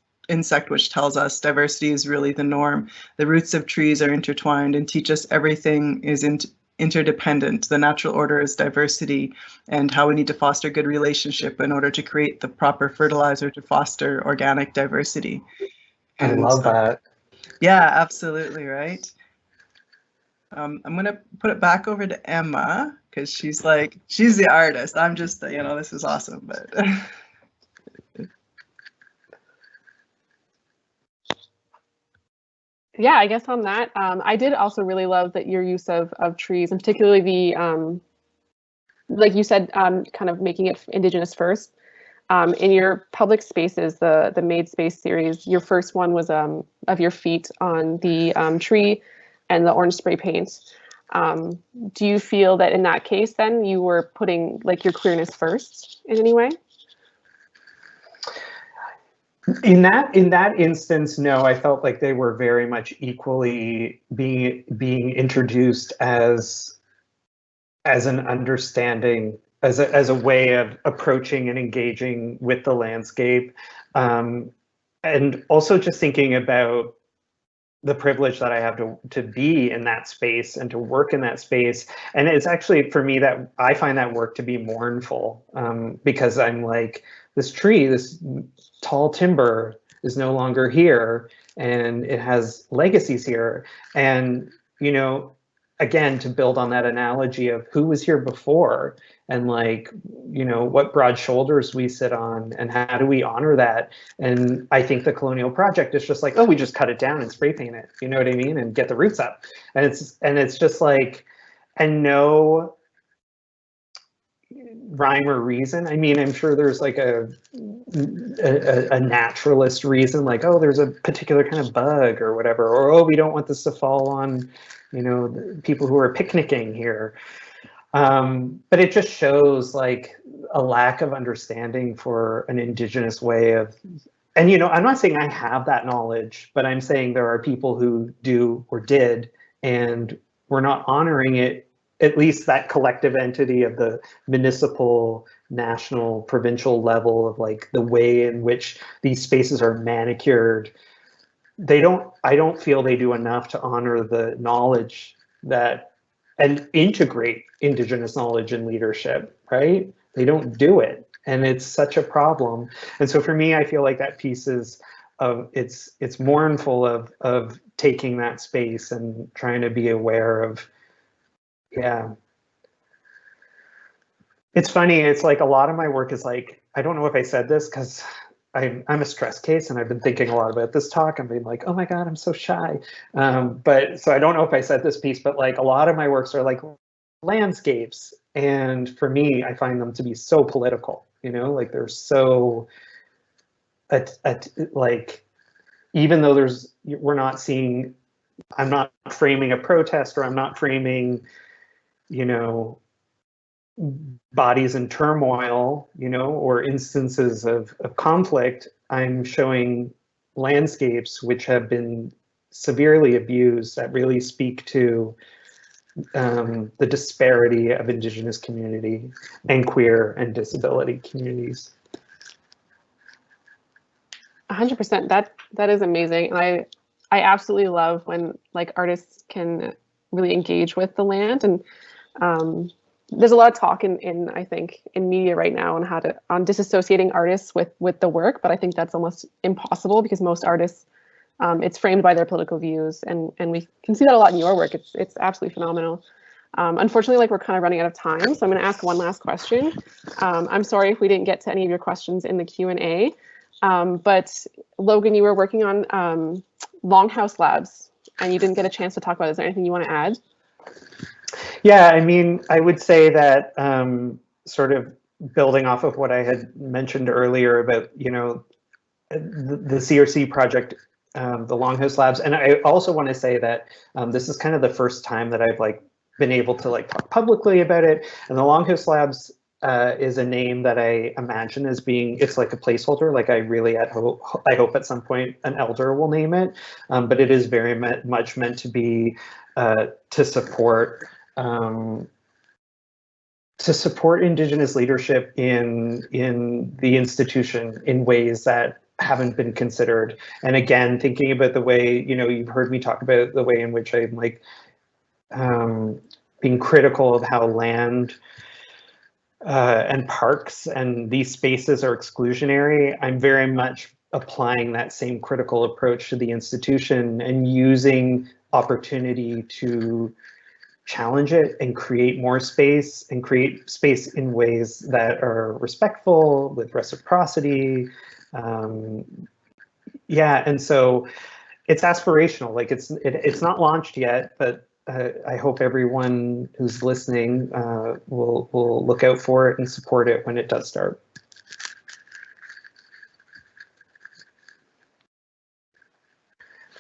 which tells us diversity is really the norm. The roots of trees are intertwined and teach us everything is interdependent. The natural order is diversity, and how we need to foster good relationship in order to create the proper fertilizer to foster organic diversity. I love that. Yeah, absolutely, right. I'm gonna put it back over to Emma, because she's the artist. I'm just, you know, this is awesome, but. Yeah, I guess on that, I did also really love that your use of trees, and particularly the, like you said, kind of making it Indigenous first. In your public spaces, the Made Space series, your first one was of your feet on the tree and the orange spray paint. Do you feel that in that case, then you were putting like your queerness first in any way? In that instance, no. I felt like they were very much equally being introduced as an understanding, as a way of approaching and engaging with the landscape, and also just thinking about the privilege that I have to be in that space and to work in that space. And it's actually, for me, that I find that work to be mournful, because I'm like, this tree, this tall timber is no longer here, and it has legacies here. And, you know, again, to build on that analogy of who was here before, and like, you know, what broad shoulders we sit on, and how do we honor that? And I think the Colonial Project is just like, oh, we just cut it down and spray paint it, you know what I mean, and get the roots up. And it's just like, and no rhyme or reason. I mean, I'm sure there's like a naturalist reason, like, oh, there's a particular kind of bug or whatever, or oh, we don't want this to fall on, you know, the people who are picnicking here. But it just shows like a lack of understanding for an Indigenous way of, and, you know, I'm not saying I have that knowledge, but I'm saying there are people who do or did, and we're not honoring it, at least that collective entity of the municipal, national, provincial level of like the way in which these spaces are manicured. I don't feel they do enough to honor the knowledge that, and integrate Indigenous knowledge in leadership, right? They don't do it, and it's such a problem. And so for me, I feel like that piece is it's mournful of taking that space and trying to be aware of, yeah. It's funny, it's like a lot of my work is like, I don't know if I said this because I'm a stress case, and I've been thinking a lot about this talk. I'm being like, oh my God, I'm so shy. But so I don't know if I said this piece, but like a lot of my works are like landscapes. And for me, I find them to be so political, you know, like they're so, like, even though we're not seeing, I'm not framing a protest, or I'm not framing, you know, bodies in turmoil, you know, or instances of conflict. I'm showing landscapes which have been severely abused, that really speak to the disparity of Indigenous community and queer and disability communities. 100%. That is amazing. And I absolutely love when like artists can really engage with the land. And there's a lot of talk in I think in media right now on disassociating artists with the work, but I think that's almost impossible, because most artists, it's framed by their political views, and we can see that a lot in your work. It's absolutely phenomenal. Unfortunately, like, we're kind of running out of time, so I'm going to ask one last question. I'm sorry if we didn't get to any of your questions in the Q&A, but Logan, you were working on Longhouse Labs, and you didn't get a chance to talk about it. Is there anything you want to add? Yeah, I mean, I would say that sort of building off of what I had mentioned earlier about, you know, the CRC project, the Longhouse Labs. And I also want to say that this is kind of the first time that I've like been able to like talk publicly about it. And the Longhouse Labs is a name that I imagine as being, it's like a placeholder. Like I really I hope at some point an elder will name it, but it is very much meant to be to support Indigenous leadership in the institution in ways that haven't been considered. And again, thinking about the way, you know, you've heard me talk about the way in which I'm like being critical of how land and parks and these spaces are exclusionary. I'm very much applying that same critical approach to the institution and using opportunity to challenge it and create more space and create space in ways that are respectful with reciprocity. Yeah, and so it's aspirational. Like it's not launched yet, but I hope everyone who's listening will look out for it and support it when it does start.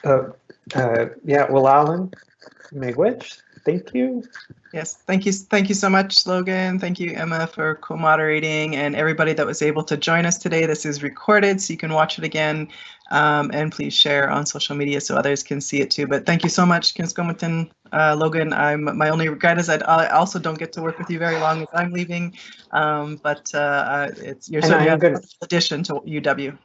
Yeah, well, Alan, Miigwech, thank you. Yes, thank you so much, Logan. Thank you, Emma, for co-moderating, and everybody that was able to join us today. This is recorded, so you can watch it again, and please share on social media so others can see it too. But thank you so much, Kinscomaton, Logan. My only regret is that I also don't get to work with you very long as I'm leaving, but you're certainly a good addition to UW.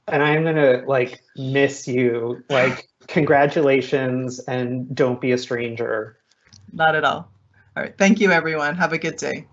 And I'm gonna like miss you. Like, congratulations, and don't be a stranger. Not at all. All right, thank you, everyone. Have a good day.